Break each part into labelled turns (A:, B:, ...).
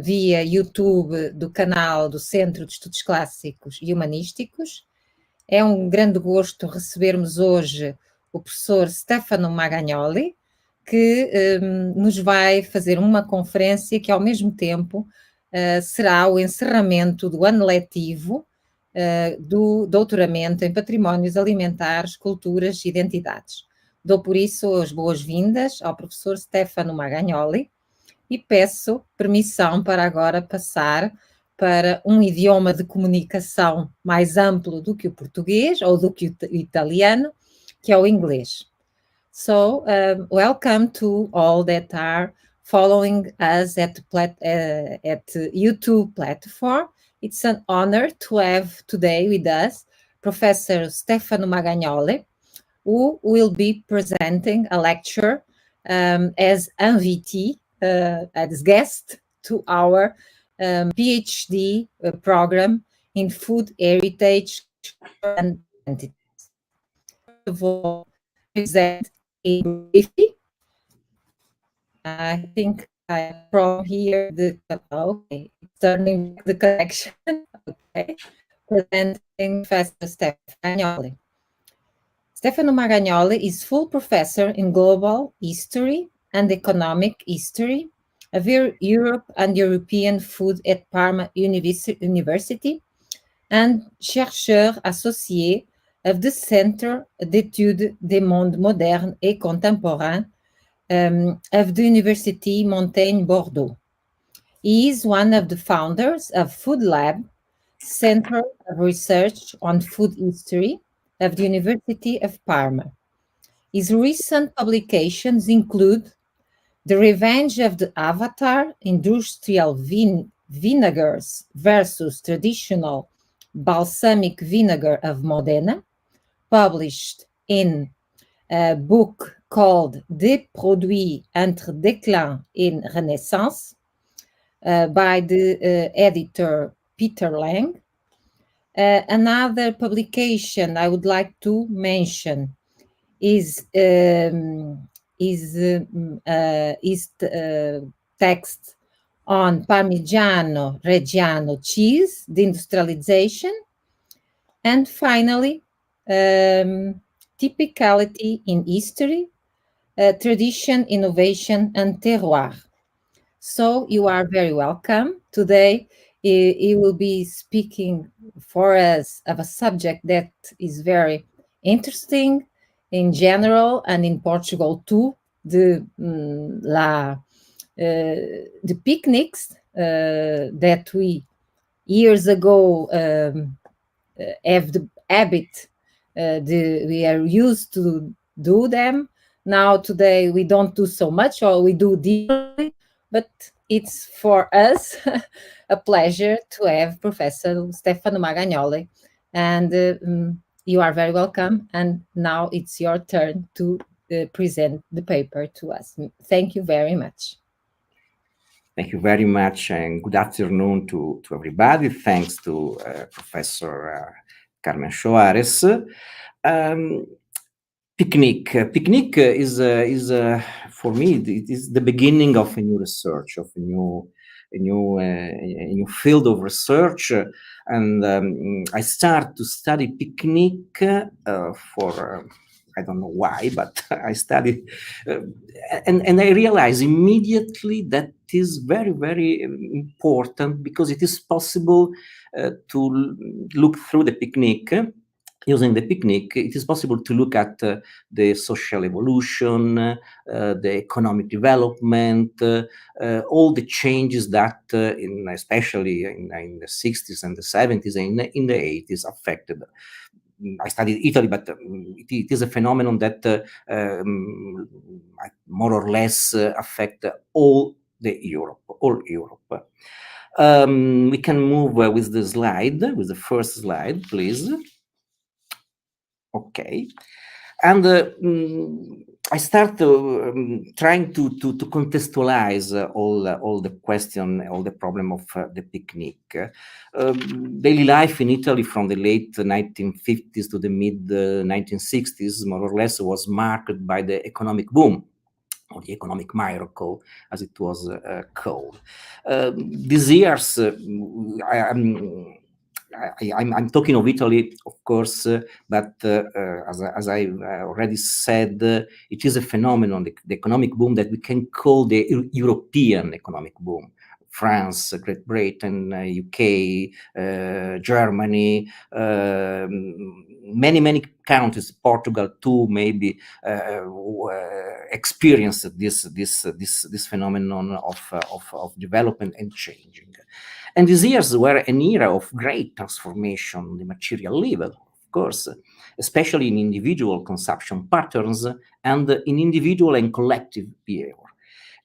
A: via YouTube do canal do Centro de Estudos Clássicos e Humanísticos. É um grande gosto recebermos hoje o professor Stefano Magagnoli, que nos vai fazer uma conferência que, ao mesmo tempo, será o encerramento do ano letivo do doutoramento em Patrimónios Alimentares, Culturas e Identidades. Dou, por isso, as boas-vindas ao professor Stefano Magagnoli e peço permissão para agora passar para um idioma de comunicação mais amplo do que o português ou do que o italiano, que é o inglês. So, welcome to all that are following us at YouTube platform. It's an honor to have today with us Professor Stefano Magagnoli, who will be presenting a lecture as invitee, as guest to our PhD program in Food Heritage and Identities. First of all, present in briefly. I think I from here okay, turning the connection. Okay, presenting Professor Stefano Magagnoli. Stefano Magagnoli is full professor in global history and economic history of Europe and European food at Parma University and chercheur associé of the Centre d'études des mondes modernes et contemporains of the University Montaigne Bordeaux. He is one of the founders of Food Lab, Center of Research on Food History of the University of Parma. His recent publications include The Revenge of the Avatar, Industrial Vinegars versus Traditional Balsamic Vinegar of Modena, published in a book called Des Produits entre Déclin et Renaissance by the editor Peter Lang. Another publication I would like to mention is text on Parmigiano Reggiano cheese, the industrialization, and finally, typicality in history, tradition, innovation, and terroir. So you are very welcome. Today, he will be speaking for us of a subject that is very interesting in general and in Portugal too, the picnics that we years ago have the habit, we are used to do them. Now today we don't do so much, or we do differently, but it's for us a pleasure to have Professor Stefano Magagnoli, and you are very welcome. And now it's your turn to present the paper to us. Thank you very much.
B: Thank you very much, and good afternoon to everybody. Thanks to Professor Carmen Soares. Picnic is for me, it is the beginning of a new research, of a new field of research, and I start to study picnic for I don't know why, but I studied, and I realized immediately that is very, very important, because it is possible to look through the picnic. Using the picnic, it is possible to look at the social evolution, the economic development, all the changes that, especially in the 60s and the 70s and in the 80s, affected. I studied Italy, but it is a phenomenon that more or less affect all Europe. We can move with the slide, with the first slide, please. Okay, and I start trying to contextualize all the question, all the problem of the picnic. Daily life in Italy from the late 1950s to the mid 1960s, more or less, was marked by the economic boom. or the economic miracle, as it was called. These years, I'm talking of Italy, of course, but as I already said, it is a phenomenon, the economic boom, that we can call the European economic boom. France, Great Britain, UK, Germany, many countries, Portugal too, maybe experienced this phenomenon of development and changing. And these years were an era of great transformation on the material level, of course, especially in individual consumption patterns and in individual and collective behavior.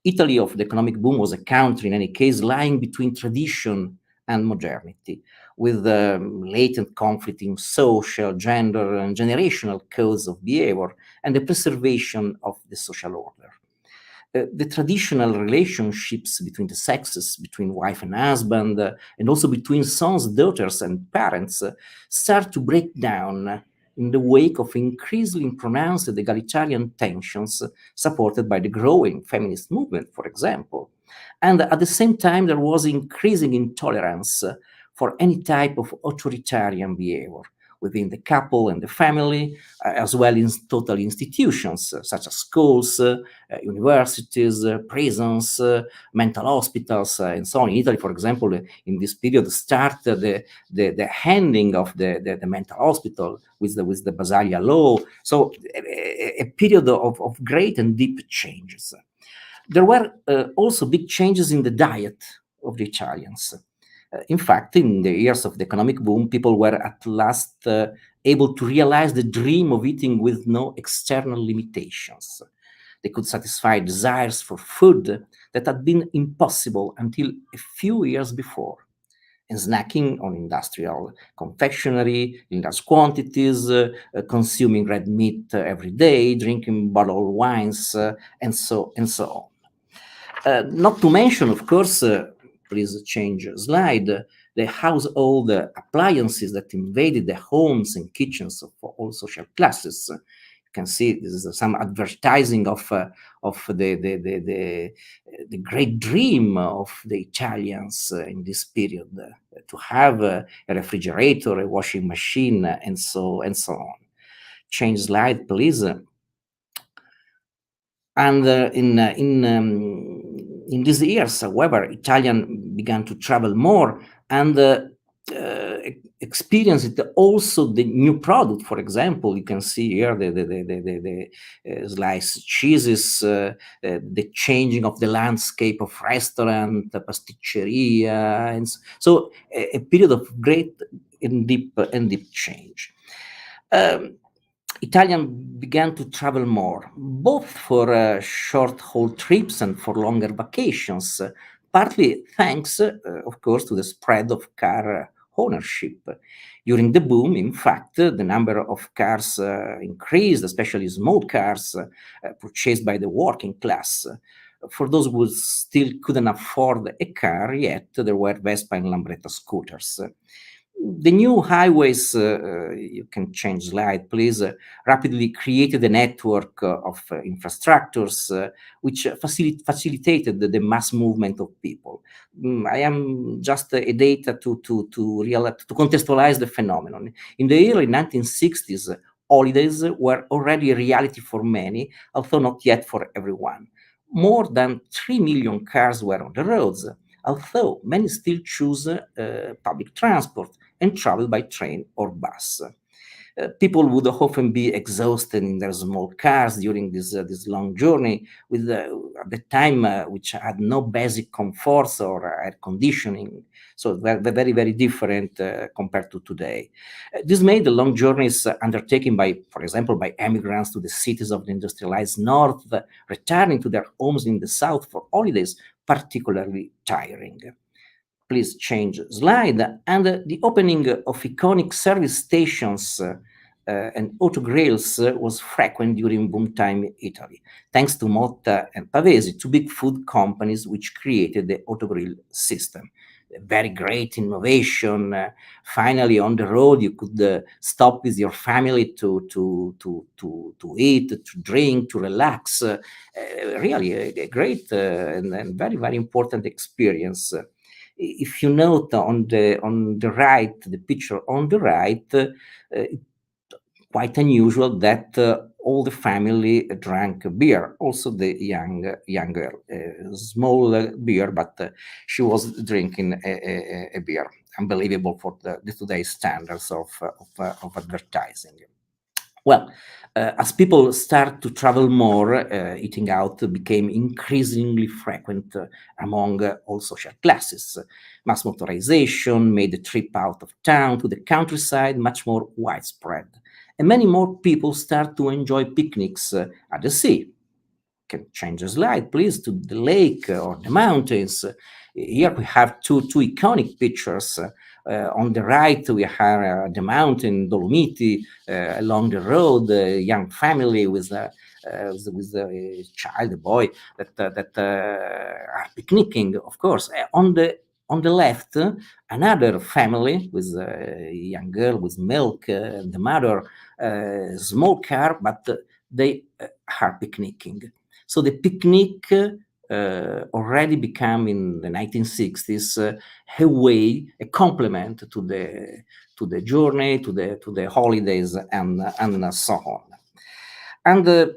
B: Italy of the economic boom was a country, in any case, lying between tradition and modernity, with latent conflict in social, gender, and generational codes of behavior, and the preservation of the social order. The traditional relationships between the sexes, between wife and husband, and also between sons, daughters, and parents, start to break down in the wake of increasingly pronounced egalitarian tensions supported by the growing feminist movement, for example. And at the same time, there was increasing intolerance for any type of authoritarian behavior within the couple and the family, as well as total institutions such as schools, universities, prisons, mental hospitals, and so on. In Italy, for example, in this period started the handing of the mental hospital with the Basaglia law. So a period of great and deep changes. There were also big changes in the diet of the Italians. In fact, in the years of the economic boom, people were at last able to realize the dream of eating with no external limitations. They could satisfy desires for food that had been impossible until a few years before. And snacking on industrial confectionery in large quantities, consuming red meat every day, drinking bottled wines, and so on. Not to mention, of course, please change slide, the household appliances that invaded the homes and kitchens of all social classes. You can see this is some advertising of the great dream of the Italians in this period, to have a refrigerator, a washing machine, and so on. Change slide, please. And in these years, however, Italians began to travel more and experienced also the new product. For example, you can see here the sliced cheeses, the changing of the landscape of restaurant, pasticceria, and so a period of great and deep change. Italians began to travel more, both for short haul trips and for longer vacations, partly thanks, of course, to the spread of car ownership. During the boom, in fact, the number of cars increased, especially small cars purchased by the working class. For those who still couldn't afford a car yet, there were Vespa and Lambretta scooters. The new highways, you can change slide, please, rapidly created a network of infrastructures which facilitated the mass movement of people. I am just a data to contextualize the phenomenon. In the early 1960s, holidays were already a reality for many, although not yet for everyone. More than 3 million cars were on the roads, although many still choose public transport and travel by train or bus. People would often be exhausted in their small cars during this long journey, with at the time which had no basic comforts or air conditioning. So they're very, very different compared to today. This made the long journeys undertaken by, for example, by emigrants to the cities of the industrialized north, returning to their homes in the south for holidays, particularly tiring. Please change slide. And the opening of iconic service stations and autogrills was frequent during boom time in Italy, thanks to Motta and Pavesi, two big food companies which created the autogrill system. very great innovation. Finally, on the road, you could stop with your family to eat, to drink, to relax. Really a great and very, very important experience. If you note on the right, the picture on the right, quite unusual that all the family drank beer, also the young girl, small beer, but she was drinking a beer. Unbelievable for the today's standards of advertising. Well, as people start to travel more, eating out became increasingly frequent among all social classes. Mass motorization made the trip out of town to the countryside much more widespread. And many more people start to enjoy picnics at the sea. Can change the slide, please, to the lake or the mountains. Here we have two iconic pictures. On the right, we have the mountain, Dolomiti, along the road, a young family with a child, a boy, that are picnicking, of course. On the left, another family with a young girl with milk, and the mother, small car, but they are picnicking. So the picnic already became in the 1960s a way, a complement to the journey, to the holidays, and so on. And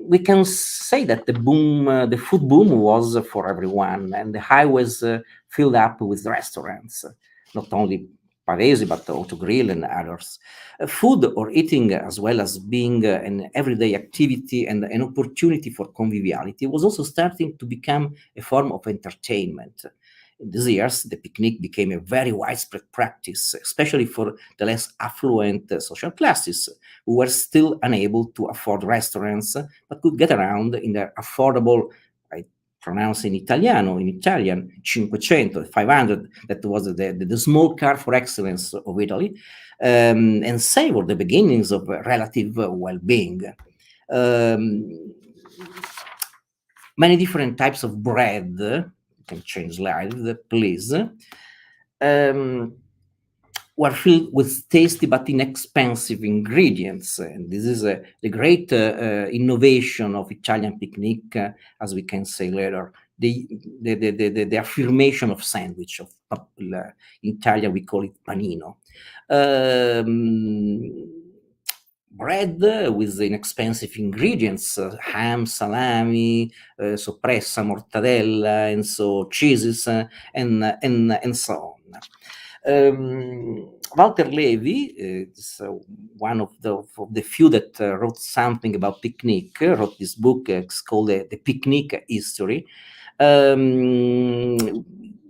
B: we can say that the food boom was for everyone, and the highways filled up with restaurants, not only Paresi, but Autogrill and others. Food or eating, as well as being an everyday activity and an opportunity for conviviality, was also starting to become a form of entertainment. In these years, the picnic became a very widespread practice, especially for the less affluent social classes who were still unable to afford restaurants, but could get around in their affordable, I pronounce in Italian, 500, 500, that was the small car for excellence of Italy, and savor the beginnings of relative well-being. Many different types of bread, you can change slide, please, were filled with tasty but inexpensive ingredients. And this is the great innovation of Italian picnic, as we can say later. The affirmation of sandwich, in Italian we call it panino. Bread with inexpensive ingredients, ham, salami, soppressa, mortadella, and so cheeses, and so on. Walter Levi is one of the few that wrote something about picnic, wrote this book, it's called The Picnic History,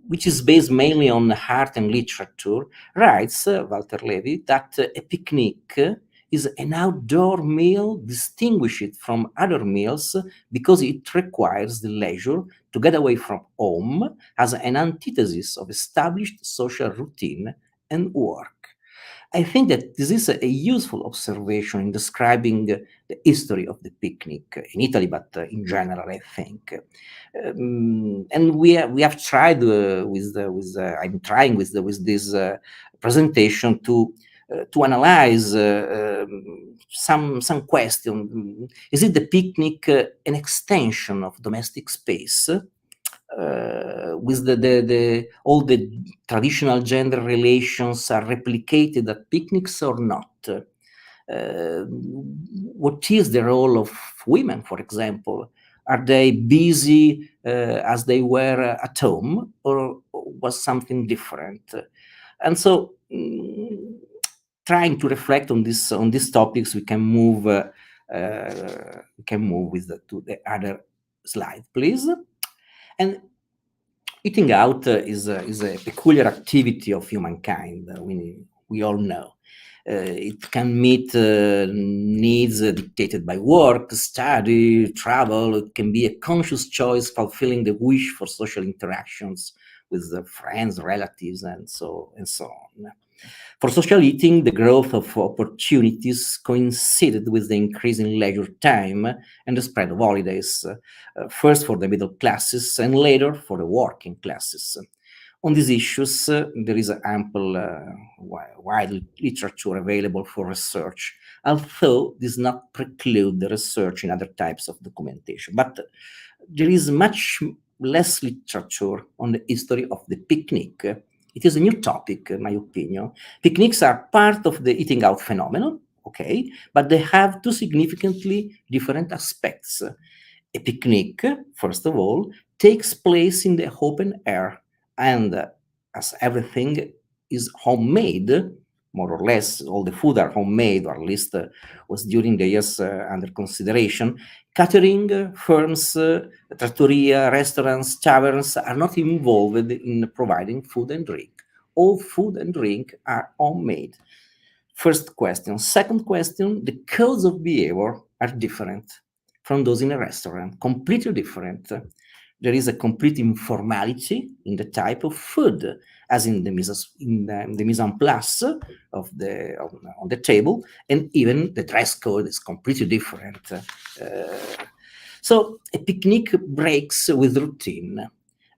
B: which is based mainly on art and literature, writes, Walter Levi, that a picnic is an outdoor meal distinguished from other meals because it requires the leisure to get away from home as an antithesis of established social routine and work. I think that this is a useful observation in describing the history of the picnic in Italy, but in general, I think. And we have tried I'm trying with this presentation to analyze some question. Is it the picnic an extension of domestic space? With all the traditional gender relations are replicated at picnics or not? What is the role of women, for example? Are they busy as they were at home, or was something different? And so, trying to reflect on these topics, we can move to the other slide, please. And eating out is a peculiar activity of humankind. We all know. It can meet needs dictated by work, study, travel. It can be a conscious choice fulfilling the wish for social interactions with friends, relatives, and so on. For social eating, the growth of opportunities coincided with the increasing leisure time and the spread of holidays, first for the middle classes and later for the working classes. On these issues, there is ample wide literature available for research, although this does not preclude the research in other types of documentation. But there is much less literature on the history of the picnic. It is a new topic, in my opinion. Picnics are part of the eating out phenomenon, okay, but they have two significantly different aspects. A picnic, first of all, takes place in the open air, and as everything is homemade, more or less, all the food are homemade, or at least was during the years under consideration. Catering firms, trattoria, restaurants, taverns are not involved in providing food and drink. All food and drink are homemade. First question. Second question, the codes of behavior are different from those in a restaurant, completely different. There is a complete informality in the type of food, as in the mise en place of on the table, and even the dress code is completely different. So a picnic breaks with routine,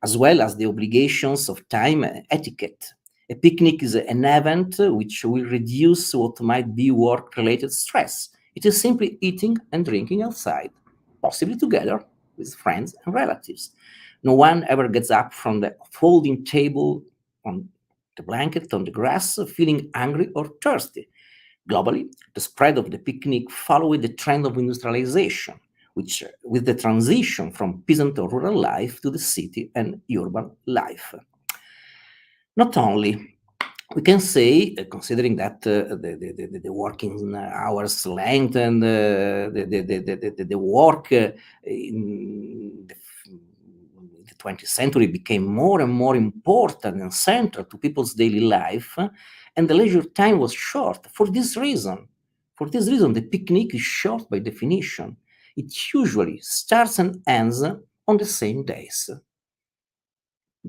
B: as well as the obligations of time etiquette. A picnic is an event which will reduce what might be work-related stress. It is simply eating and drinking outside, possibly together with friends and relatives. No one ever gets up from the folding table on the blanket on the grass feeling hungry or thirsty. Globally, the spread of the picnic followed the trend of industrialization, which with the transition from peasant or rural life to the city and urban life. Not only, we can say, considering that the working hours length and the work in the 20th century became more and more important and central to people's daily life, and the leisure time was short. For this reason, the picnic is short by definition. It usually starts and ends on the same days.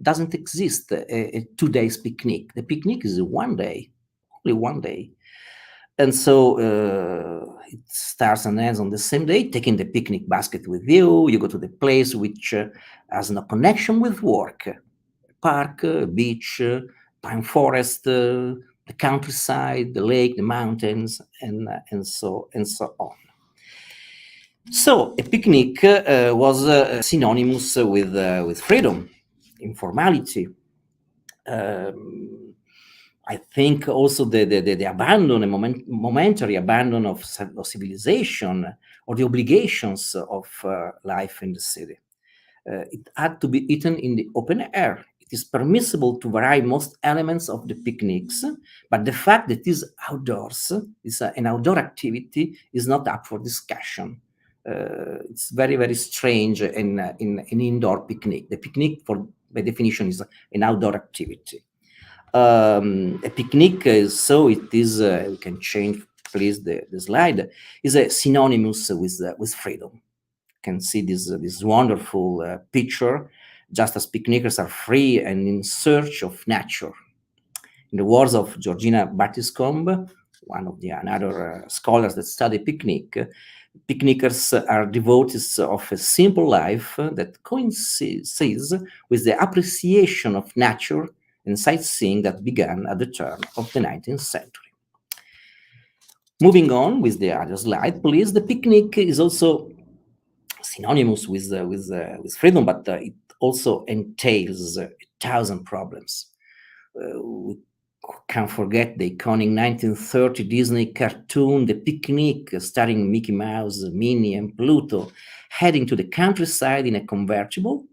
B: Doesn't exist a 2 days picnic. The picnic is one day, only one day. And so it starts and ends on the same day, taking the picnic basket with you. You go to the place which has no connection with work. Park, beach, pine forest, the countryside, the lake, the mountains, and so on. So a picnic was synonymous with freedom, informality. I think also the abandon, a momentary abandon of civilization or the obligations of life in the city. It had to be eaten in the open air. It is permissible to vary most elements of the picnics, but the fact that it is outdoors, is an outdoor activity, is not up for discussion. It's very, very strange in an indoor picnic. The picnic, by definition, is an outdoor activity. A picnic, so it is, we can change, please, the slide, is synonymous with freedom. You can see this wonderful picture, just as picnickers are free and in search of nature. In the words of Georgina Battiscombe, one of the another scholars that study picnic, picnickers are devotees of a simple life that coincides with the appreciation of nature and sightseeing that began at the turn of the 19th century. Moving on with the other slide, please. The picnic is also synonymous with freedom, but it also entails 1,000 problems. We can't forget the iconic 1930 Disney cartoon, The Picnic, starring Mickey Mouse, Minnie, and Pluto, heading to the countryside in a convertible.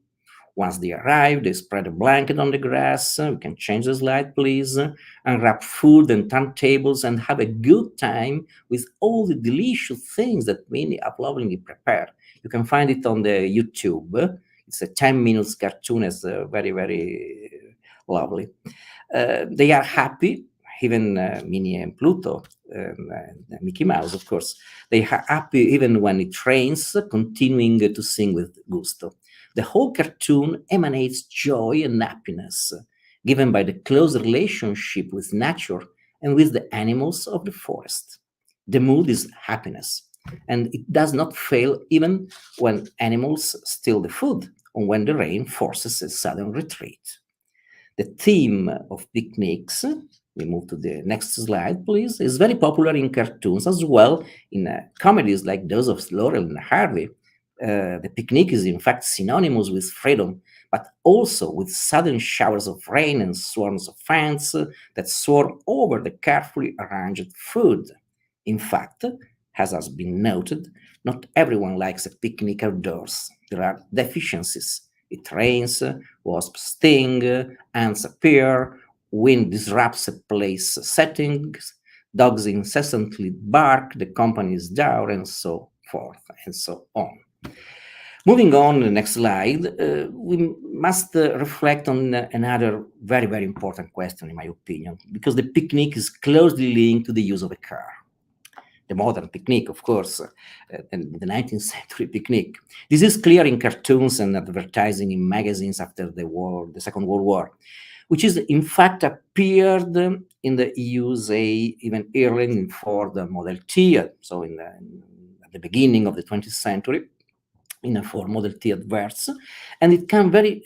B: Once they arrive, they spread a blanket on the grass. We can change the slide, please. Unwrap food and turntables and have a good time with all the delicious things that Minnie have lovingly prepared. You can find it on the YouTube. It's a 10 minutes cartoon. It's very, very lovely. They are happy, even Minnie and Pluto, Mickey Mouse, of course. They are happy even when it rains, continuing to sing with gusto. The whole cartoon emanates joy and happiness, given by the close relationship with nature and with the animals of the forest. The mood is happiness, and it does not fail even when animals steal the food or when the rain forces a sudden retreat. The theme of picnics, we move to the next slide, please, is very popular in cartoons as well in comedies like those of Laurel and Hardy. The picnic is in fact synonymous with freedom, but also with sudden showers of rain and swarms of ants that soar over the carefully arranged food. In fact, as has been noted, not everyone likes a picnic outdoors. There are deficiencies. It rains, wasps sting, ants appear, wind disrupts a place settings, dogs incessantly bark, the company is down, and so forth and so on. Moving on to the next slide, we must reflect on another very, very important question, in my opinion, because the picnic is closely linked to the use of a car. The modern picnic, of course, and the 19th century picnic. This is clear in cartoons and advertising in magazines after the Second World War, which is in fact appeared in the USA even earlier in Ford Model T, so at the beginning of the 20th century, in a Ford Model T adverts, and it can very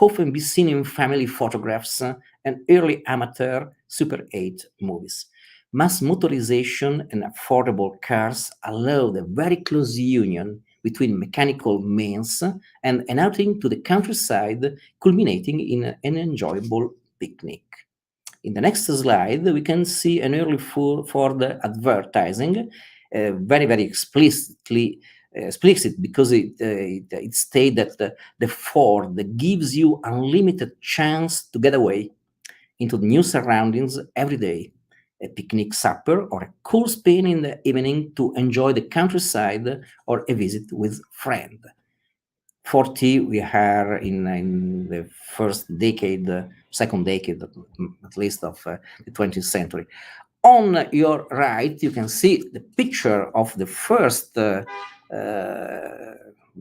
B: often be seen in family photographs and early amateur Super 8 movies. Mass motorization and affordable cars allow the very close union between mechanical means and an outing to the countryside, culminating in an enjoyable picnic. In the next slide, we can see an early Ford advertising, very, very explicit because it states that the Ford gives you unlimited chance to get away into new surroundings every day. A picnic supper or a cool spin in the evening to enjoy the countryside or a visit with friend. 40, we are in the second decade at least of the 20th century. On your right, you can see the picture of the first, we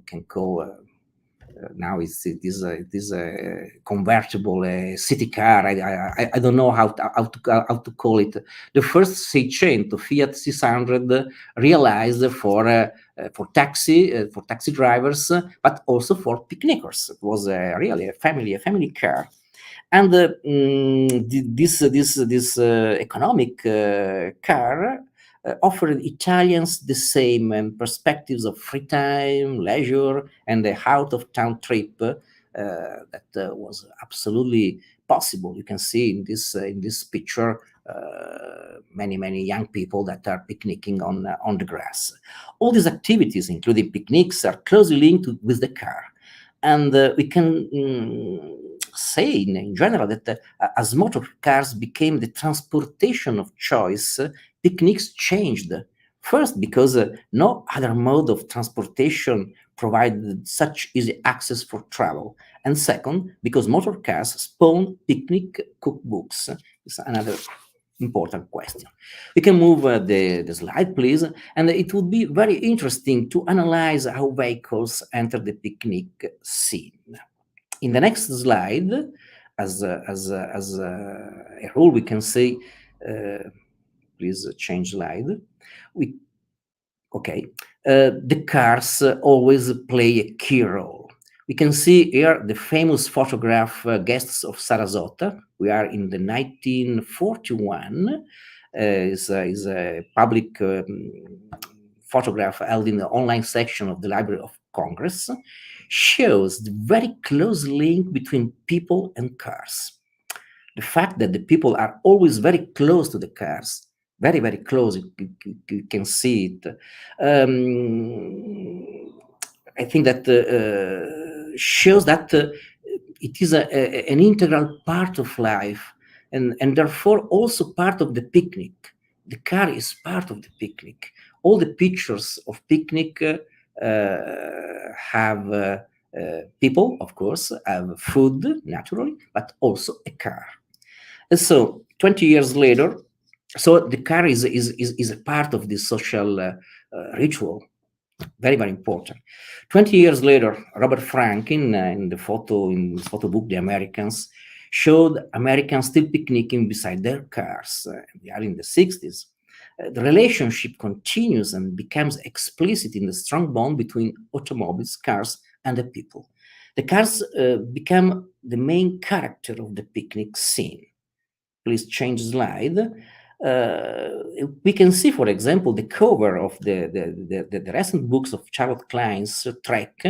B: can call now it is a convertible city car. I don't know how to call it. The first Seicento Fiat 600 realized for taxi drivers, but also for picnickers. It was really a family car. And this economic car offered Italians the same perspectives of free time, leisure, and the out-of-town trip that was absolutely possible. You can see in this picture many young people that are picnicking on the grass. All these activities, including picnics, are closely linked with the car, and we can say in general that as motor cars became the transportation of choice, picnics changed. First, because no other mode of transportation provided such easy access for travel. And second, because motor cars spawned picnic cookbooks. It's another important question. We can move the slide, please. And it would be very interesting to analyze how vehicles enter the picnic scene. In the next slide, as a rule, we can say, please change slide. The cars always play a key role. We can see here the famous photograph, Guests of Sarasota. We are in the 1941. Is a public photograph held in the online section of the Library of Congress. Shows the very close link between people and cars. The fact that the people are always very close to the cars, very, very close, you can see it. I think that shows that it is an integral part of life, and therefore also part of the picnic. The car is part of the picnic. All the pictures of picnic have people, of course, have food, naturally, but also a car. And so 20 years later, so the car is a part of this social ritual, very, very important. 20 years later, Robert Frank, in his photo book, The Americans, showed Americans still picnicking beside their cars. We are in the 60s. The relationship continues and becomes explicit in the strong bond between automobiles, cars, and the people. The cars become the main character of the picnic scene. Please change slide. We can see, for example, the cover of the recent books of Charlotte Klein's Trek.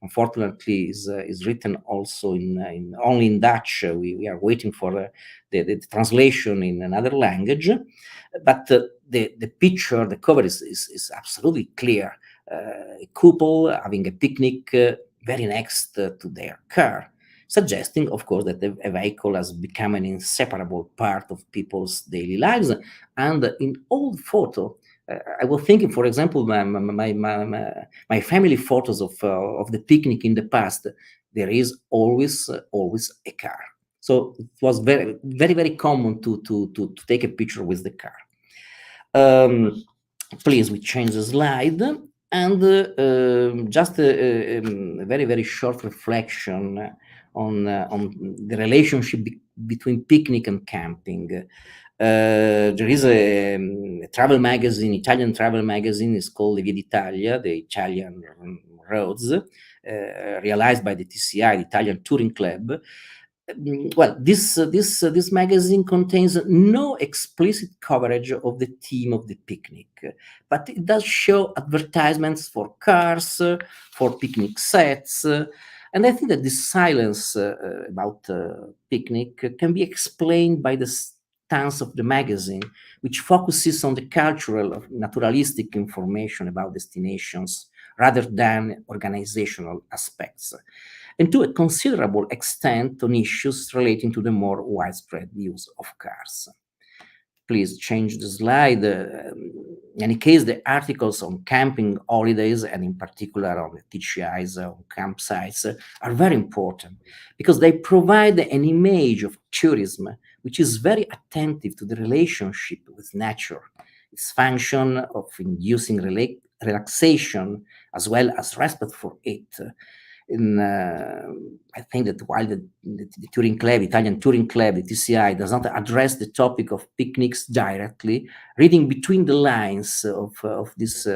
B: Unfortunately, is written also in only in Dutch. We are waiting for the translation in another language. But the picture, the cover is absolutely clear. A couple having a picnic very next to their car, suggesting, of course, that a vehicle has become an inseparable part of people's daily lives. And in old photo, I was thinking, for example, my family photos of the picnic in the past. There is always a car. So it was very, very, very common to take a picture with the car. Please, we change the slide. And just a very, very short reflection on the relationship between picnic and camping. There is a travel magazine, Italian travel magazine, is called Vie d'Italia, the Italian roads, realized by the TCI, the Italian Touring Club. Well, this magazine contains no explicit coverage of the theme of the picnic, but it does show advertisements for cars, for picnic sets, and I think that this silence about picnic can be explained by the stance of the magazine, which focuses on the cultural or naturalistic information about destinations rather than organizational aspects, and to a considerable extent on issues relating to the more widespread use of cars. Please change the slide. In any case, the articles on camping holidays, and in particular on the TCIs on campsites, are very important because they provide an image of tourism which is very attentive to the relationship with nature, its function of inducing relaxation as well as respect for it. I think that while the Touring Club, Italian Touring Club, the TCI, does not address the topic of picnics directly, reading between the lines of this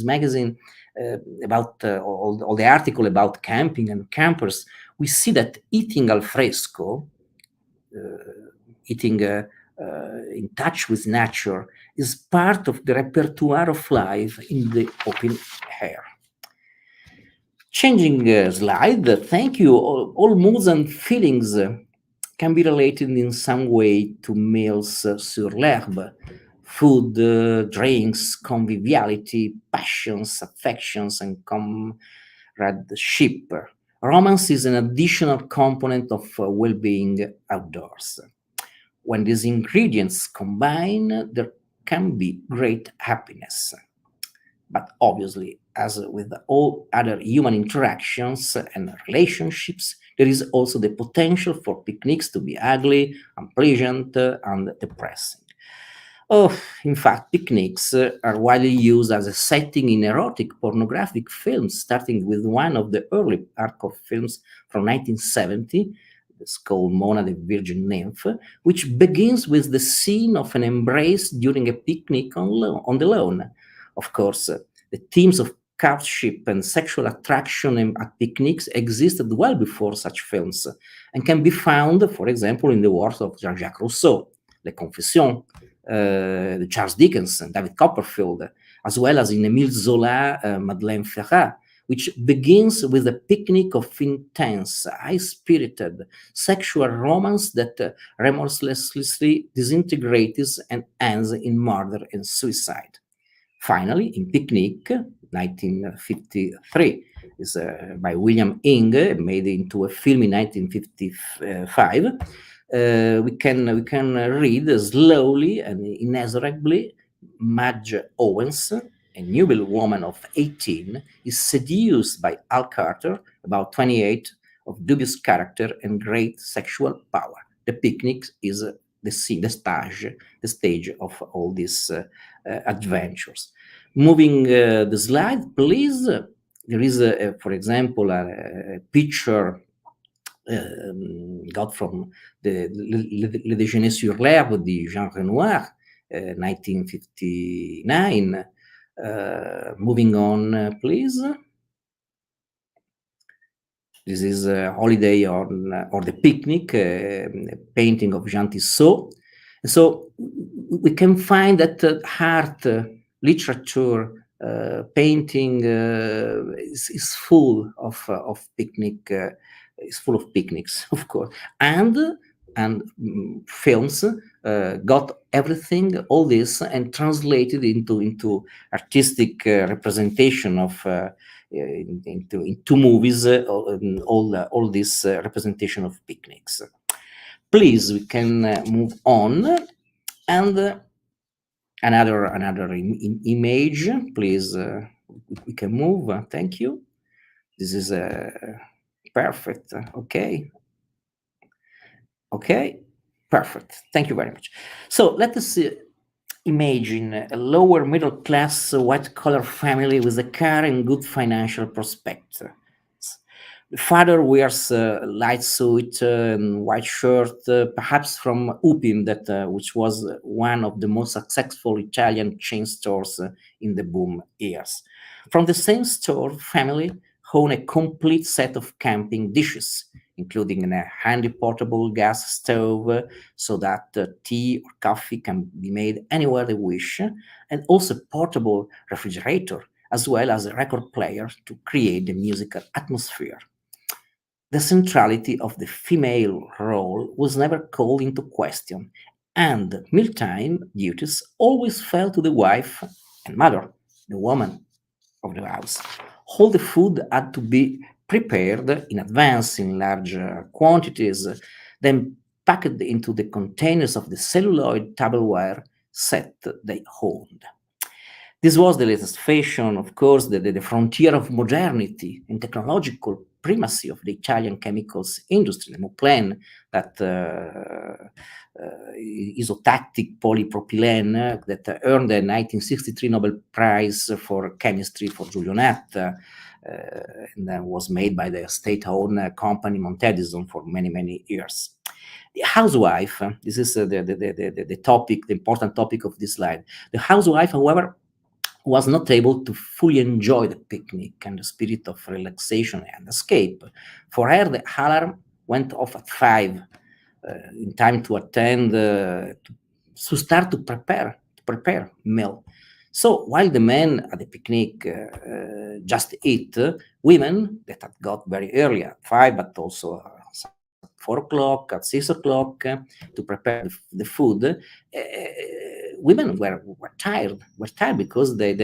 B: magazine about all the article about camping and campers, we see that eating al fresco, eating in touch with nature, is part of the repertoire of life in the open air. Changing slide, thank you. All moods and feelings can be related in some way to meals sur l'herbe, food, drinks, conviviality, passions, affections, and comradeship. Romance is an additional component of well-being outdoors. When these ingredients combine, there can be great happiness. But obviously, as with all other human interactions and relationships, there is also the potential for picnics to be ugly, unpleasant, and depressing. In fact, picnics are widely used as a setting in erotic pornographic films, starting with one of the early hardcore films from 1970, it's called Mona the Virgin Nymph, which begins with the scene of an embrace during a picnic on the lawn. Of course, the themes of courtship and sexual attraction at picnics existed well before such films and can be found, for example, in the works of Jean-Jacques Rousseau, Les Confessions, the Charles Dickens and David Copperfield, as well as in Émile Zola, Madeleine Ferrat, which begins with a picnic of intense, high-spirited sexual romance that remorselessly disintegrates and ends in murder and suicide. Finally, in Picnic, 1953, is by William Inge, made into a film in 1955. We can read slowly and inexorably. Madge Owens, a nubile woman of 18, is seduced by Al Carter, about 28, of dubious character and great sexual power. The picnic is the scene, the stage of all these adventures. Moving the slide, please. There is, for example, a picture got from the Le Déjeuner sur l'herbe di Jean Renoir, 1959. Moving on, please. This is a holiday on or the picnic, painting of Jean Tissot. So we can find that art, literature, painting is full of picnic. Is full of picnics, of course, and films got everything, all this, and translated into artistic representation of. Into movies, all this representation of picnics. Please, we can move on, and another image. Please, we can move. Thank you. This is perfect. Okay. Okay. Perfect. Thank you very much. So let us imagine a lower middle class white collar family with a car and good financial prospects. The father wears a light suit and white shirt, perhaps from Upim, which was one of the most successful Italian chain stores in the boom years. From the same store, family own a complete set of camping dishes, including a handy portable gas stove so that tea or coffee can be made anywhere they wish, and also a portable refrigerator, as well as a record player to create the musical atmosphere. The centrality of the female role was never called into question, and mealtime duties always fell to the wife and mother, the woman of the house. All the food had to be prepared in advance in large quantities, then packed into the containers of the celluloid tableware set they owned. This was the latest fashion, of course, the frontier of modernity and technological primacy of the Italian chemicals industry, the Moplen, that isotactic polypropylene that earned the 1963 Nobel Prize for Chemistry for Giulio Natta, and then was made by the state-owned company Montedison for many years. The housewife, this is the topic, the important topic of this slide. The housewife, however, was not able to fully enjoy the picnic and the spirit of relaxation and escape. For her, the alarm went off at 5, in time to attend, to start to prepare meal. So while the men at the picnic just eat, women that had got very early at 5, but also at 4 o'clock, at 6 o'clock, to prepare the food, women were tired because they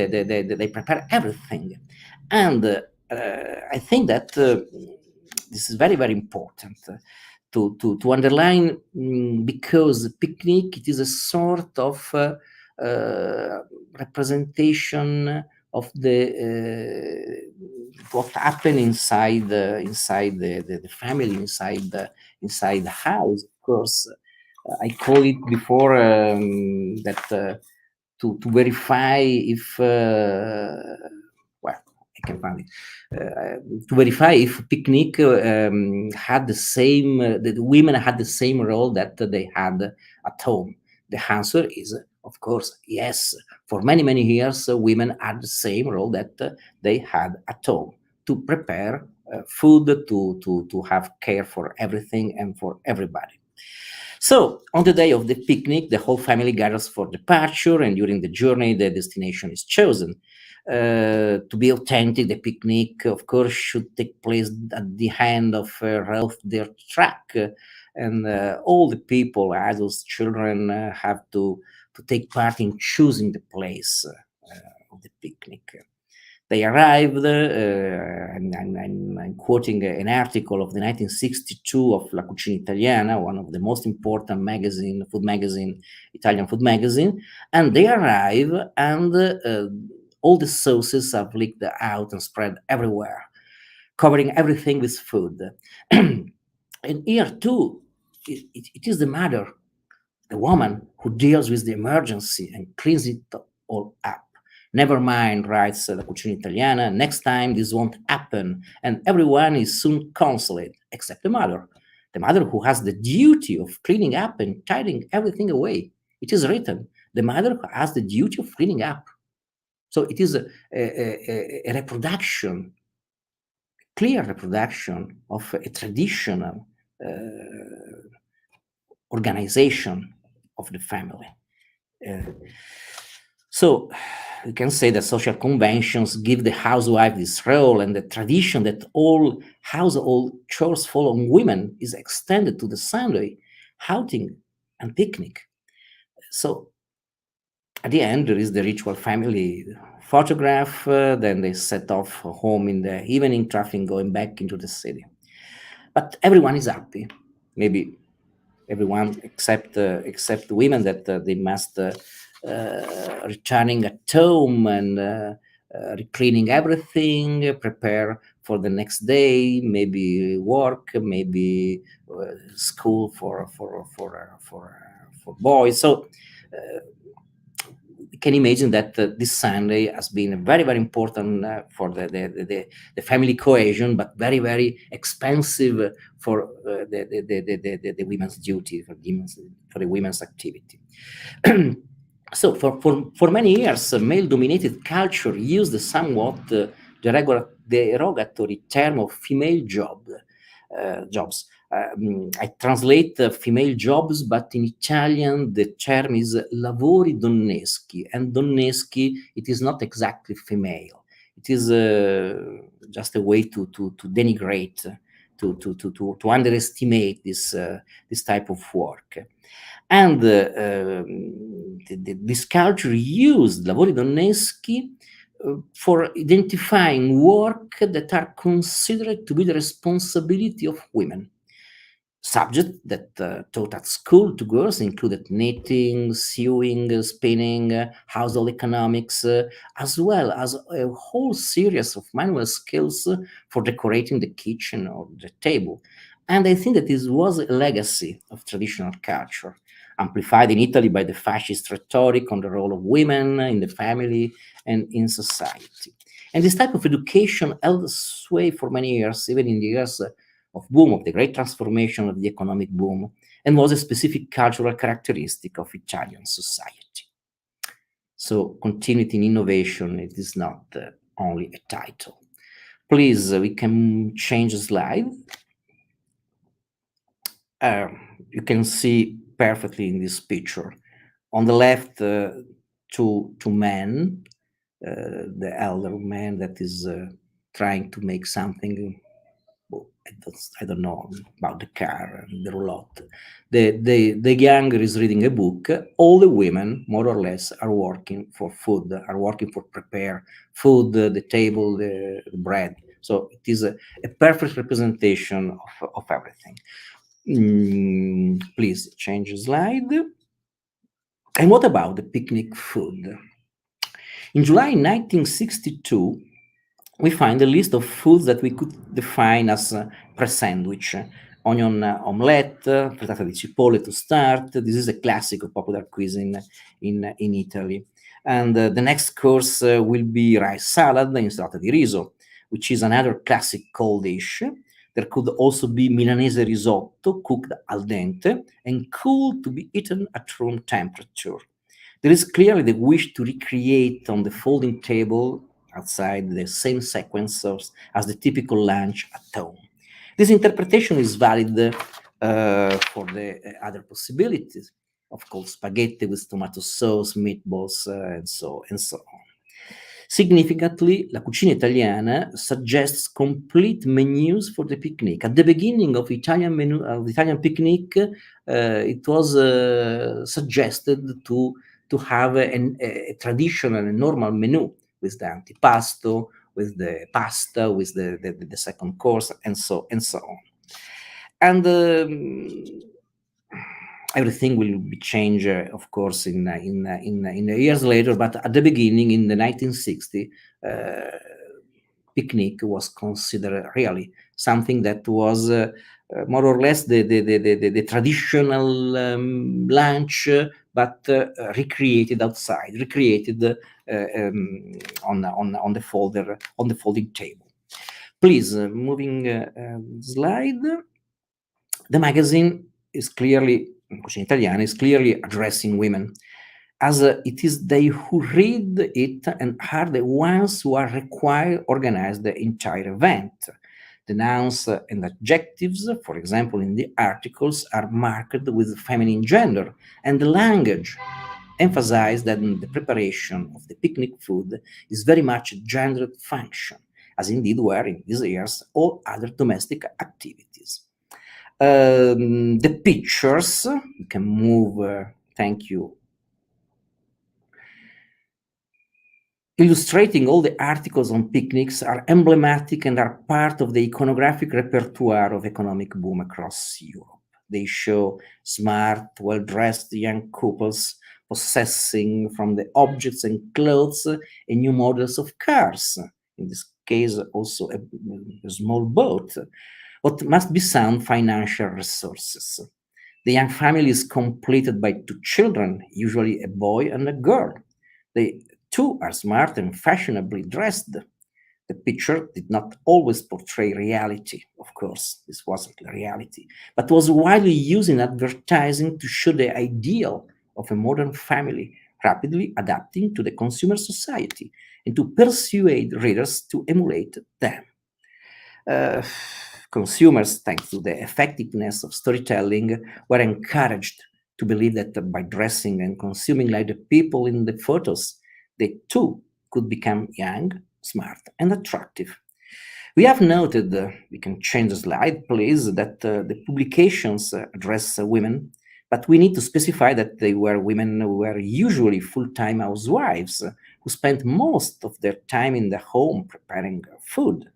B: prepare everything. And I think that this is very important to underline, because picnic, it is a sort of representation of the what happened inside the family, inside the house. Of course, I call it before that to verify if well, I can find it. To verify if picnic had the same, the women had the same role that they had at home. The answer is, of course, yes. For many years, women had the same role that they had at home, to prepare food, to have care for everything and for everybody. So, on the day of the picnic, the whole family gathers for departure, and during the journey, the destination is chosen. To be authentic, the picnic, of course, should take place at the end of their track, and all the people, adults, children, have to take part in choosing the place of the picnic. They arrived, I'm quoting an article of the 1962 of La Cucina Italiana, one of the most important Italian food magazine, and they arrive, and all the sauces are leaked out and spread everywhere, covering everything with food. And here too, it is the mother, the woman, who deals with the emergency and cleans it all up. Never mind, writes La Cucina Italiana, next time this won't happen, and everyone is soon consoled, except the mother who has the duty of cleaning up and tidying everything away. It is written, the mother who has the duty of cleaning up. So it is a reproduction, clear reproduction of a traditional organization of the family. So we can say that social conventions give the housewife this role, and the tradition that all household chores fall on women is extended to the Sunday outing and picnic. So at the end, there is the ritual family photograph, then they set off home in the evening, traffic going back into the city. But everyone is happy. Maybe everyone except women, that they must returning at home and recleaning everything, prepare for the next day, maybe work, maybe school for boys. So you can imagine that this Sunday has been very, very important for the family cohesion, but very, very expensive for the women's duty, for the women's activity. So for many years, male-dominated culture used somewhat the derogatory term of female jobs. I translate female jobs, but in Italian the term is lavori donneschi, and donneschi, it is not exactly female. It is just a way to denigrate, to underestimate this type of work. And this culture used lavori donneschi for identifying work that are considered to be the responsibility of women. Subjects that taught at school to girls included knitting, sewing, spinning, household economics, as well as a whole series of manual skills for decorating the kitchen or the table. And I think that this was a legacy of traditional culture, amplified in Italy by the fascist rhetoric on the role of women in the family and in society. And this type of education held sway for many years, even in the years of boom, of the great transformation of the economic boom, and was a specific cultural characteristic of Italian society. So continuity in innovation, it is not only a title. Please, we can change the slide. You can see perfectly in this picture. On the left, two men, the elder man that is trying to make something. I don't know about the car and the roulotte. The younger is reading a book. All the women, more or less, are working for food, are working for prepare food, the table, the bread. So it is a perfect representation of everything. Please change the slide. And what about the picnic food? In July 1962, we find a list of foods that we could define as pre-sandwich. Onion omelette, frittata di cipolle to start. This is a classic of popular cuisine in Italy. And the next course will be rice salad, insalata di riso, which is another classic cold dish. There could also be Milanese risotto, cooked al dente and cool to be eaten at room temperature. There is clearly the wish to recreate on the folding table outside the same sequence as the typical lunch at home. This interpretation is valid for the other possibilities, of course, spaghetti with tomato sauce, meatballs, and so on. Significantly, La Cucina Italiana suggests complete menus for the picnic. At the beginning of Italian picnic, it was suggested to have a traditional and normal menu with the antipasto, with the pasta, with the second course, and so on. And everything will be changed, of course, in the years later. But at the beginning, in the 1960s, picnic was considered really something that was more or less the traditional lunch, but recreated outside, recreated on the folding table. Please, moving slide. The magazine is clearly, Cucina Italiana, is clearly addressing women, as it is they who read it and are the ones who are required to organize the entire event. The nouns and adjectives, for example, in the articles, are marked with feminine gender, and the language emphasized that the preparation of the picnic food is very much a gendered function, as indeed were in these years all other domestic activities. The pictures, you can move, thank you, illustrating all the articles on picnics are emblematic and are part of the iconographic repertoire of economic boom across Europe. They show smart, well-dressed young couples possessing from the objects and clothes new models of cars, in this case also a small boat, what must be sound financial resources. The young family is completed by two children, usually a boy and a girl. They too are smart and fashionably dressed. The picture did not always portray reality, of course, this wasn't the reality, but was widely used in advertising to show the ideal of a modern family, rapidly adapting to the consumer society and to persuade readers to emulate them. Consumers, thanks to the effectiveness of storytelling, were encouraged to believe that by dressing and consuming like the people in the photos, they too could become young, smart, and attractive. We have noted, we can change the slide, please, that the publications address women, but we need to specify that they were women who were usually full-time housewives who spent most of their time in the home preparing food.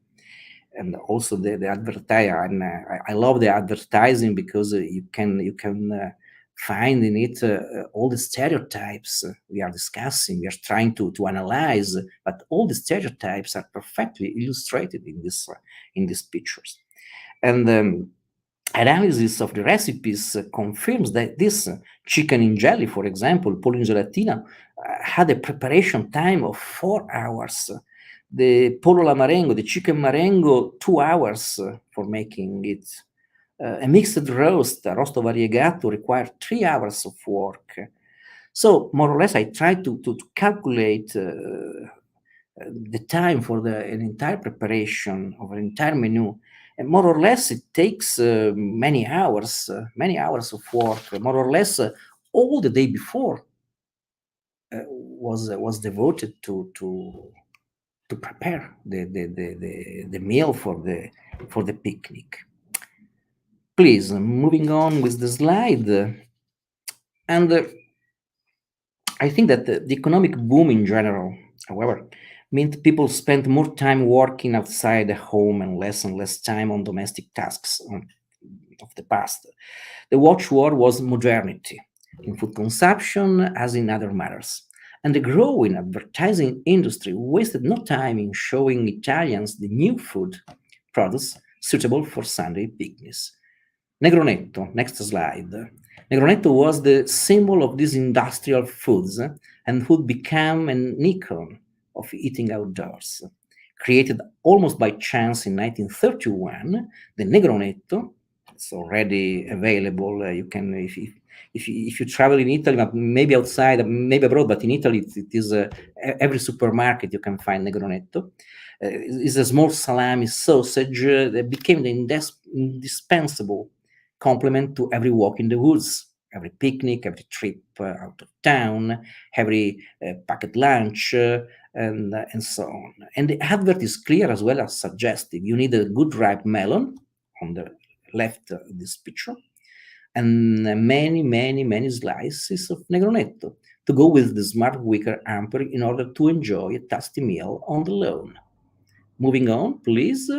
B: And also the advertising. I love the advertising because you can find in it all the stereotypes we are discussing. We are trying to analyze, but all the stereotypes are perfectly illustrated in these pictures. And analysis of the recipes confirms that this chicken in jelly, for example, pollo in gelatina, had a preparation time of 4 hours. The pollo alla marengo, the chicken marengo, 2 hours for making it. A mixed roast, a rosto variegato, required 3 hours of work. So more or less, I tried to calculate the time for an entire preparation of an entire menu. And more or less, it takes many hours of work. More or less, all the day before was devoted to prepare the meal for the picnic. Please, moving on with the slide. And I think that the economic boom in general, however, meant people spent more time working outside the home and less time on domestic tasks of the past. The watchword was modernity in food consumption as in other matters. And the growing advertising industry wasted no time in showing Italians the new food products suitable for Sunday picnics. Negronetto, next slide. Negronetto was the symbol of these industrial foods and would become an icon of eating outdoors. Created almost by chance in 1931, the Negronetto, it's already available. You can, if you travel in Italy, maybe outside, maybe abroad, but in Italy it is every supermarket you can find Negronetto. It's a small salami sausage that became the indispensable complement to every walk in the woods, every picnic, every trip out of town, every packet lunch, and so on. And the advert is clear as well as suggestive. You need a good ripe melon on the left of this picture, and many slices of Negronetto to go with the smart wicker hamper in order to enjoy a tasty meal on the lawn. Moving on, please.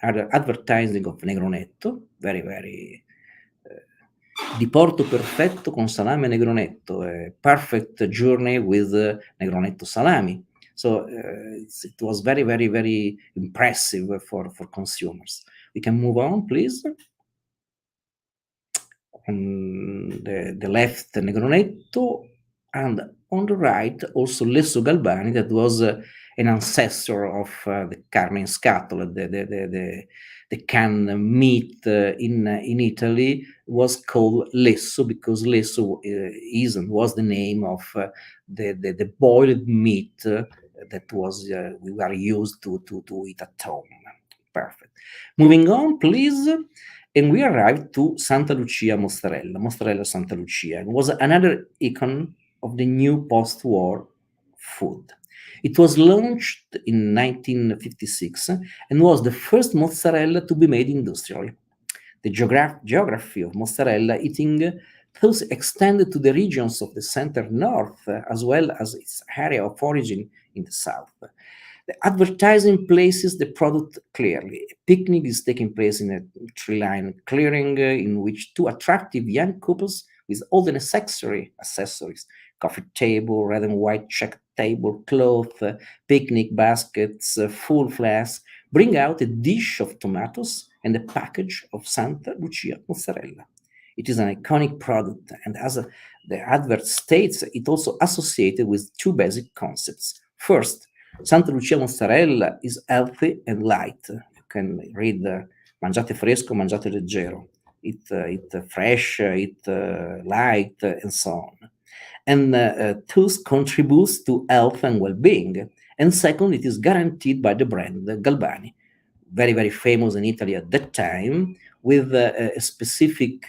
B: Advertising of Negronetto, very di porto perfetto con salame Negronetto, a perfect journey with Negronetto salami. So it was very impressive for consumers. We can move on, please. On the left, Negronetto, and on the right, also Lesso Galbani, that was an ancestor of the carne in scatola, the canned meat in Italy was called Lesso because Lesso was the name of the boiled meat that was we were used to eat at home. Perfect. Moving on, please. And we arrived to Santa Lucia mozzarella, mozzarella Santa Lucia. It was another icon of the new post-war food. It was launched in 1956 and was the first mozzarella to be made industrially. The geography of mozzarella eating thus extended to the regions of the center north, as well as its area of origin in the south. The advertising places the product clearly. A picnic is taking place in a tree-lined clearing in which two attractive young couples with all the necessary accessories, coffee table, red and white checked tablecloth, picnic baskets, full flasks, bring out a dish of tomatoes and a package of Santa Lucia mozzarella. It is an iconic product, and as the advert states, it also associated with two basic concepts. First, Santa Lucia mozzarella is healthy and light. You can read mangiate fresco, mangiate leggero. Eat fresh, eat light, and so on. And thus contributes to health and well-being. And second, it is guaranteed by the brand Galbani, very, very famous in Italy at that time, with a specific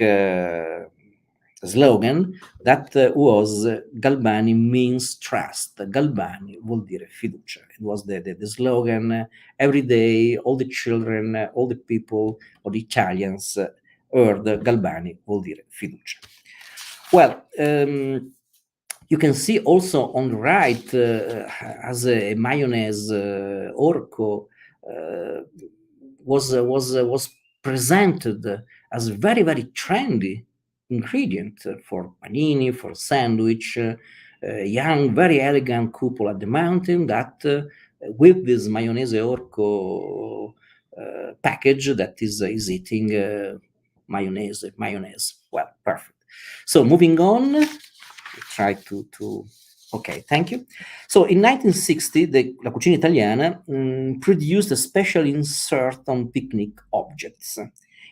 B: slogan that was Galbani means trust. Galbani vuol dire fiducia. It was the slogan. Every day, all the children, all the people, all the Italians heard Galbani vuol dire fiducia. Well, you can see also on the right as a mayonnaise Orco was presented as a very, very trendy ingredient for panini, for sandwich, young, very elegant couple at the mountain that with this mayonnaise Orco package that is eating mayonnaise. Well, perfect. So moving on, try to okay, thank you. So in 1960, La Cucina Italiana produced a special insert on picnic objects.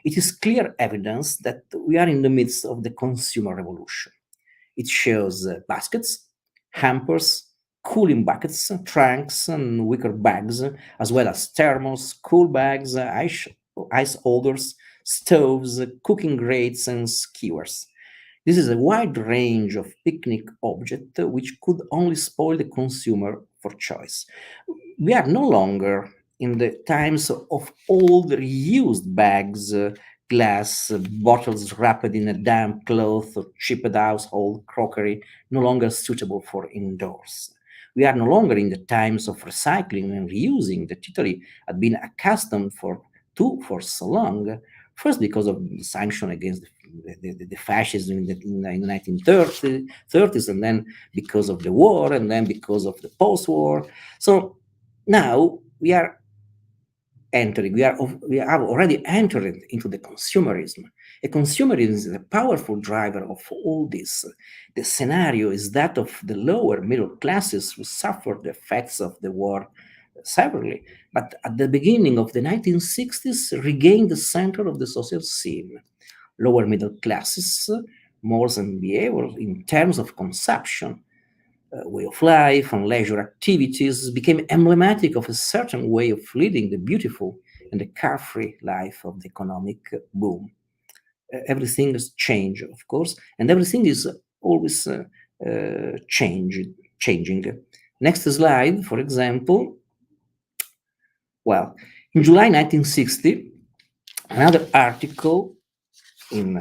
B: It is clear evidence that we are in the midst of the consumer revolution. It shows baskets, hampers, cooling buckets, trunks, and wicker bags, as well as thermos, cool bags, ice holders, stoves, cooking grates, and skewers. This is a wide range of picnic objects which could only spoil the consumer for choice. We are no longer in the times of old reused bags, glass, bottles wrapped in a damp cloth or chipped household crockery, no longer suitable for indoors. We are no longer in the times of recycling and reusing that Italy had been accustomed to for so long, first because of the sanction against the fascism in the 1930s, and then because of the war, and then because of the post-war. So now we have already entered into the consumerism. A consumerism is a powerful driver of all this. The scenario is that of the lower middle classes who suffered the effects of the war severely, but at the beginning of the 1960s regained the center of the social scene. Lower middle classes, morals and behavior in terms of consumption, way of life, and leisure activities became emblematic of a certain way of leading the beautiful and the carefree life of the economic boom. Everything has changed, of course, and everything is always changing. Next slide, for example. Well, in July 1960, another article in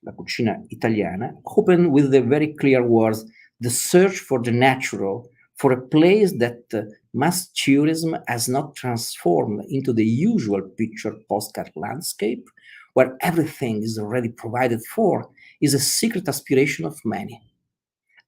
B: La Cucina Italiana opened with the very clear words, the search for the natural, for a place that mass tourism has not transformed into the usual picture postcard landscape, where everything is already provided for, is a secret aspiration of many,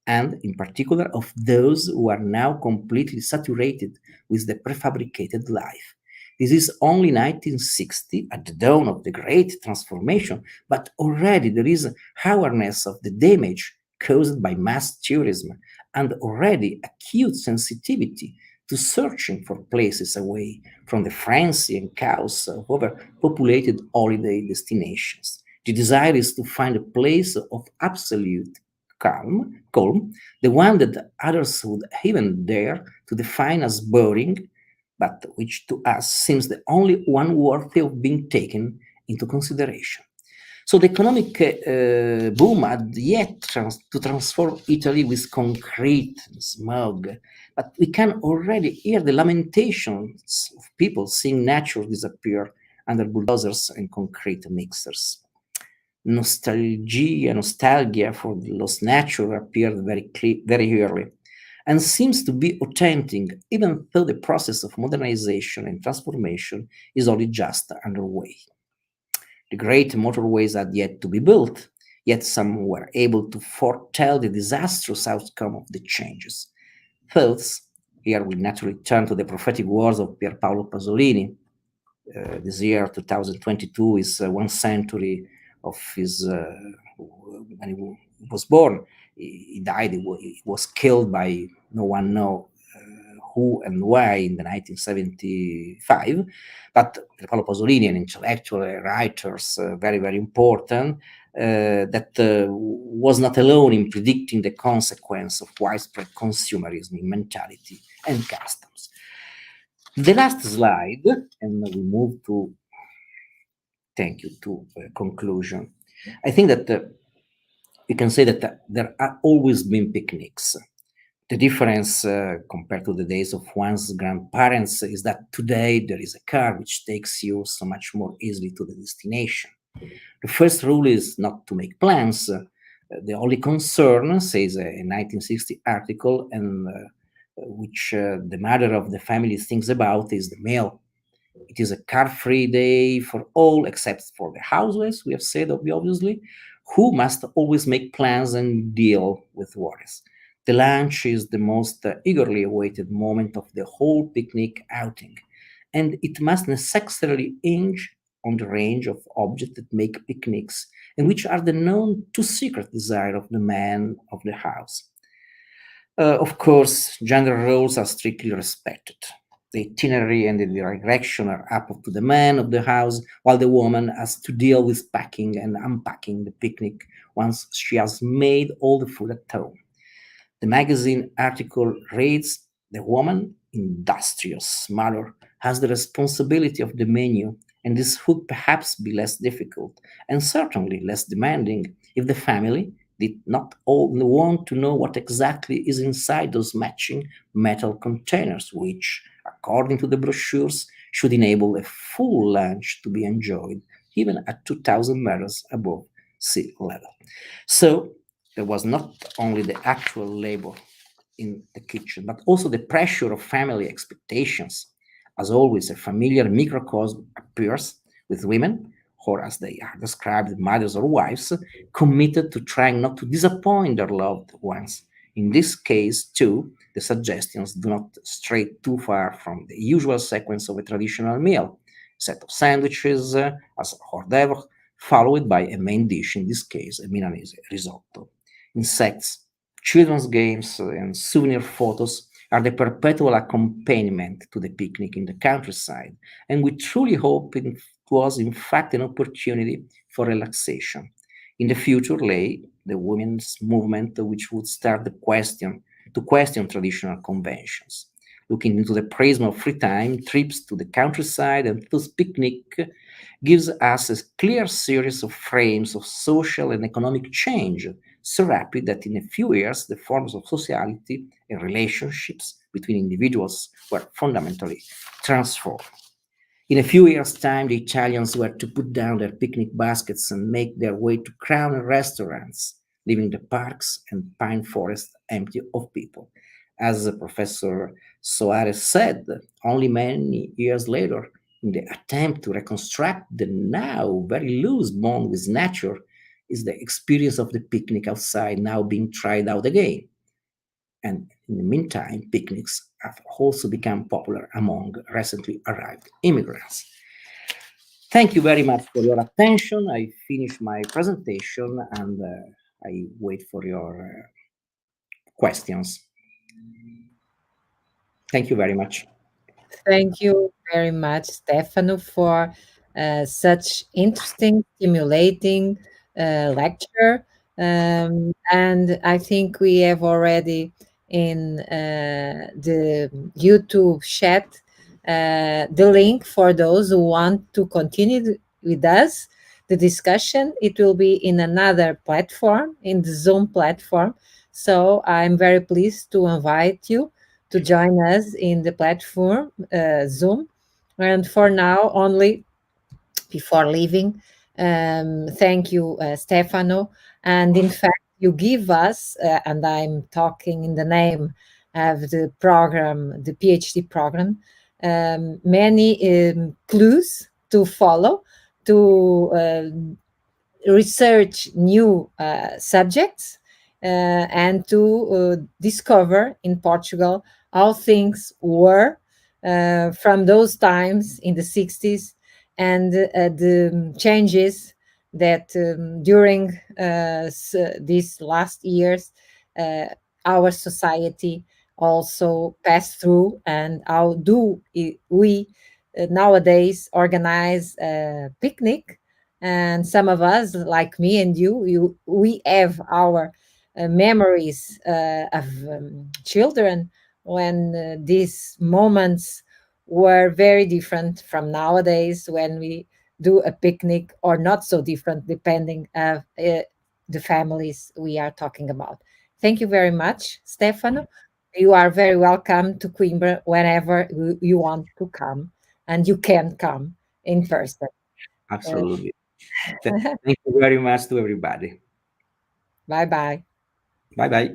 B: and in particular of those who are now completely saturated with the prefabricated life. This is only 1960, at the dawn of the great transformation, but already there is awareness of the damage caused by mass tourism and already acute sensitivity to searching for places away from the frenzy and chaos of overpopulated holiday destinations. The desire is to find a place of absolute calm, the one that others would even dare to define as boring, but which to us seems the only one worthy of being taken into consideration. So the economic boom had yet to transform Italy with concrete and smog, but we can already hear the lamentations of people seeing nature disappear under bulldozers and concrete mixers. Nostalgia for the lost nature appeared very early and seems to be authentic, even though the process of modernization and transformation is only just underway. The great motorways had yet to be built, yet some were able to foretell the disastrous outcome of the changes. Thus, here we naturally turn to the prophetic words of Pierpaolo Pasolini. This year, 2022, is 1 century of his when he was born. He died. He was killed by no one know who and why in the 1975. But Paolo Pasolini, an intellectual, writer, very, very important, that was not alone in predicting the consequence of widespread consumerism in mentality and customs. The last slide, and we move to, thank you, to conclusion. I think that we can say that there have always been picnics. The difference compared to the days of one's grandparents is that today there is a car which takes you so much more easily to the destination. The first rule is not to make plans. The only concern, says a 1960 article, and which the mother of the family thinks about, is the meal. It is a car-free day for all except for the housewives, we have said obviously, who must always make plans and deal with worries. The lunch is the most eagerly awaited moment of the whole picnic outing, and it must necessarily hinge on the range of objects that make picnics and which are the known too secret desire of the man of the house. Of course, gender roles are strictly respected. The itinerary and the direction are up to the man of the house, while the woman has to deal with packing and unpacking the picnic once she has made all the food at home. The magazine article reads, "The woman, industrious, smaller, has the responsibility of the menu, and this would perhaps be less difficult and certainly less demanding if the family did not all want to know what exactly is inside those matching metal containers, which, according to the brochures, should enable a full lunch to be enjoyed even at 2,000 meters above sea level." So there was not only the actual labor in the kitchen, but also the pressure of family expectations. As always, a familiar microcosm appears with women, or as they are described, mothers or wives, committed to trying not to disappoint their loved ones. In this case, too, the suggestions do not stray too far from the usual sequence of a traditional meal: a set of sandwiches as hors d'oeuvre, followed by a main dish, in this case, a Milanese risotto. Insects, children's games, and souvenir photos are the perpetual accompaniment to the picnic in the countryside, and we truly hope it was in fact an opportunity for relaxation. In the future lay the women's movement, which would start to question traditional conventions. Looking into the prism of free time, trips to the countryside and thus picnic gives us a clear series of frames of social and economic change, so rapid that in a few years the forms of sociality and relationships between individuals were fundamentally transformed. In a few years' time, the Italians were to put down their picnic baskets and make their way to crowded restaurants, leaving the parks and pine forests empty of people. As Professor Soares said, only many years later, in the attempt to reconstruct the now very loose bond with nature, is the experience of the picnic outside now being tried out again. And in the meantime, picnics have also become popular among recently arrived immigrants. Thank you very much for your attention. I finish my presentation and I wait for your questions. Thank you very much.
A: Thank you very much, Stefano, for such interesting, stimulating lecture. And I think we have already in the YouTube chat the link for those who want to continue with us the discussion. It will be in another platform, in the Zoom platform. So I'm very pleased to invite you to join us in the platform Zoom. And for now, only before leaving, thank you, Stefano. And in fact, you give us, and I'm talking in the name of the program, the PhD program, many clues to follow, to research new subjects, and to discover in Portugal how things were from those times in the 60s, and the changes that during these last years uh, our society also passed through, and how do we nowadays organize a picnic. And some of us, like me and you, we have our memories of children when these moments were very different from nowadays when we do a picnic, or not so different depending of the families we are talking about. Thank you very much, Stefano. You are very welcome to Coimbra whenever you want to come, and you can come in person.
B: Absolutely. Thank you very much to everybody.
A: Bye bye.
B: Bye bye.